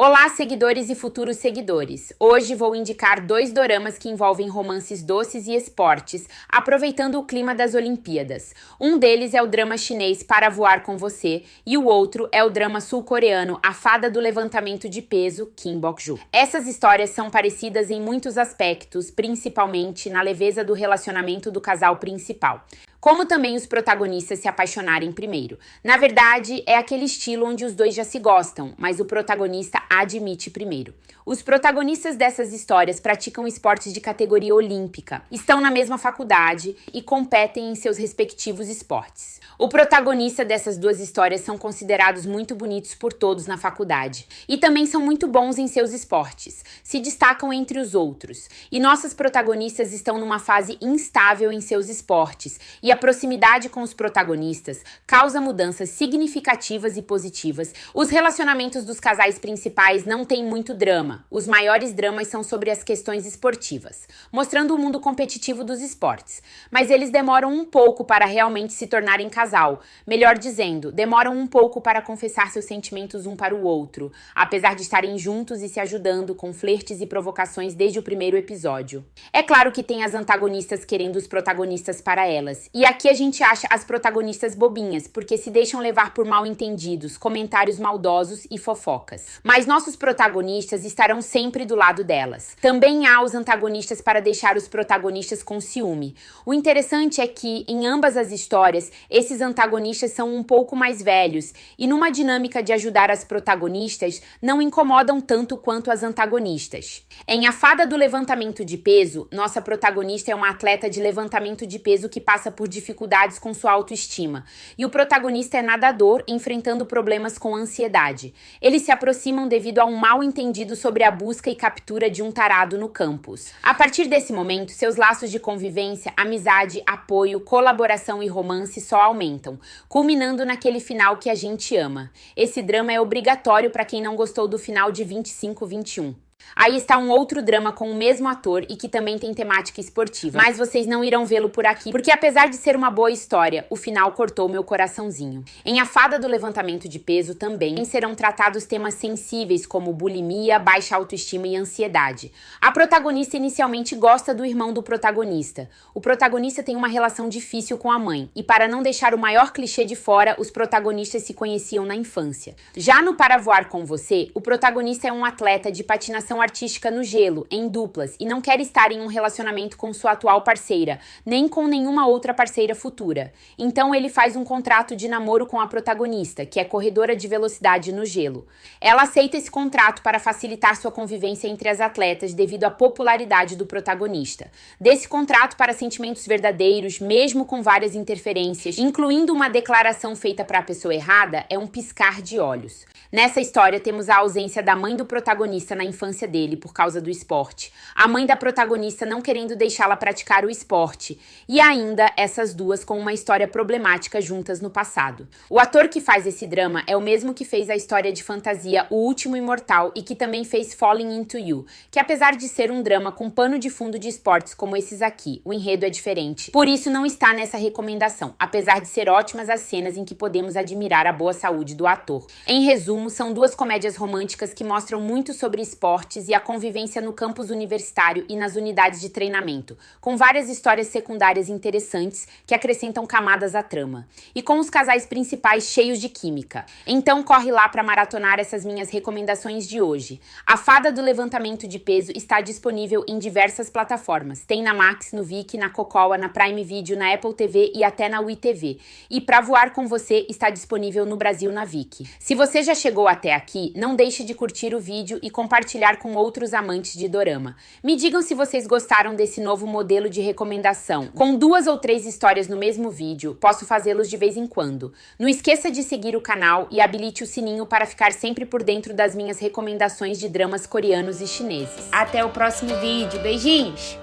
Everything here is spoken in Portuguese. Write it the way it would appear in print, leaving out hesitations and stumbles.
Olá, seguidores e futuros seguidores! Hoje vou indicar 2 doramas que envolvem romances doces e esportes, aproveitando o clima das Olimpíadas. Um deles é o drama chinês Para Voar com Você e o outro é o drama sul-coreano A Fada do Levantamento de Peso, Kim Bok-joo. Essas histórias são parecidas em muitos aspectos, principalmente na leveza do relacionamento do casal principal. Como também os protagonistas se apaixonarem primeiro. Na verdade, é aquele estilo onde os dois já se gostam, mas o protagonista admite primeiro. Os protagonistas dessas histórias praticam esportes de categoria olímpica, estão na mesma faculdade e competem em seus respectivos esportes. O protagonista dessas 2 histórias são considerados muito bonitos por todos na faculdade e também são muito bons em seus esportes, se destacam entre os outros. E nossas protagonistas estão numa fase instável em seus esportes e a proximidade com os protagonistas causa mudanças significativas e positivas. Os relacionamentos dos casais principais não têm muito drama. Os maiores dramas são sobre as questões esportivas, mostrando o mundo competitivo dos esportes. Mas eles demoram um pouco para realmente se tornarem casal. Melhor dizendo, demoram um pouco para confessar seus sentimentos um para o outro, apesar de estarem juntos e se ajudando com flertes e provocações desde o primeiro episódio. É claro que tem as antagonistas querendo os protagonistas para elas. E aqui a gente acha as protagonistas bobinhas, porque se deixam levar por mal-entendidos, comentários maldosos e fofocas. Mas nossos protagonistas estarão sempre do lado delas. Também há os antagonistas para deixar os protagonistas com ciúme. O interessante é que, em ambas as histórias, esses antagonistas são um pouco mais velhos e, numa dinâmica de ajudar as protagonistas, não incomodam tanto quanto as antagonistas. Em A Fada do Levantamento de Peso, nossa protagonista é uma atleta de levantamento de peso que passa por dificuldades com sua autoestima, e o protagonista é nadador enfrentando problemas com ansiedade. Eles se aproximam devido a um mal-entendido sobre a busca e captura de um tarado no campus. A partir desse momento, seus laços de convivência, amizade, apoio, colaboração e romance só aumentam, culminando naquele final que a gente ama. Esse drama é obrigatório para quem não gostou do final de 25-21. Aí está um outro drama com o mesmo ator e que também tem temática esportiva. Mas vocês não irão vê-lo por aqui, porque apesar de ser uma boa história, o final cortou meu coraçãozinho. Em A Fada do Levantamento de Peso também serão tratados temas sensíveis como bulimia, baixa autoestima e ansiedade. A protagonista inicialmente gosta do irmão do protagonista. O protagonista tem uma relação difícil com a mãe, e para não deixar o maior clichê de fora, os protagonistas se conheciam na infância. Já no Para Voar com Você, o protagonista é um atleta de patinação artística no gelo, em duplas, e não quer estar em um relacionamento com sua atual parceira, nem com nenhuma outra parceira futura. Então ele faz um contrato de namoro com a protagonista, que é corredora de velocidade no gelo. Ela aceita esse contrato para facilitar sua convivência entre as atletas devido à popularidade do protagonista. Desse contrato para sentimentos verdadeiros, mesmo com várias interferências, incluindo uma declaração feita para a pessoa errada, é um piscar de olhos. Nessa história temos a ausência da mãe do protagonista na infância dele por causa do esporte, a mãe da protagonista não querendo deixá-la praticar o esporte, e ainda essas duas com uma história problemática juntas no passado. O ator que faz esse drama é o mesmo que fez a história de fantasia O Último Imortal e que também fez Falling Into You, que apesar de ser um drama com pano de fundo de esportes como esses aqui, o enredo é diferente, por isso não está nessa recomendação, apesar de ser ótimas as cenas em que podemos admirar a boa saúde do ator. Em resumo, são 2 comédias românticas que mostram muito sobre esportes e a convivência no campus universitário e nas unidades de treinamento, com várias histórias secundárias interessantes que acrescentam camadas à trama, e com os casais principais cheios de química. Então corre lá para maratonar essas minhas recomendações de hoje. A Fada do Levantamento de Peso está disponível em diversas plataformas. Tem na Max, no Viki, na Cocoa, na Prime Video, na Apple TV e até na Ui TV. E Pra Voar com Você está disponível no Brasil na Viki. Se você já chegou até aqui, não deixe de curtir o vídeo e compartilhar com outros amantes de dorama. Me digam se vocês gostaram desse novo modelo de recomendação. Com 2 ou 3 histórias no mesmo vídeo, posso fazê-los de vez em quando. Não esqueça de seguir o canal e habilite o sininho para ficar sempre por dentro das minhas recomendações de dramas coreanos e chineses. Até o próximo vídeo. Beijinhos!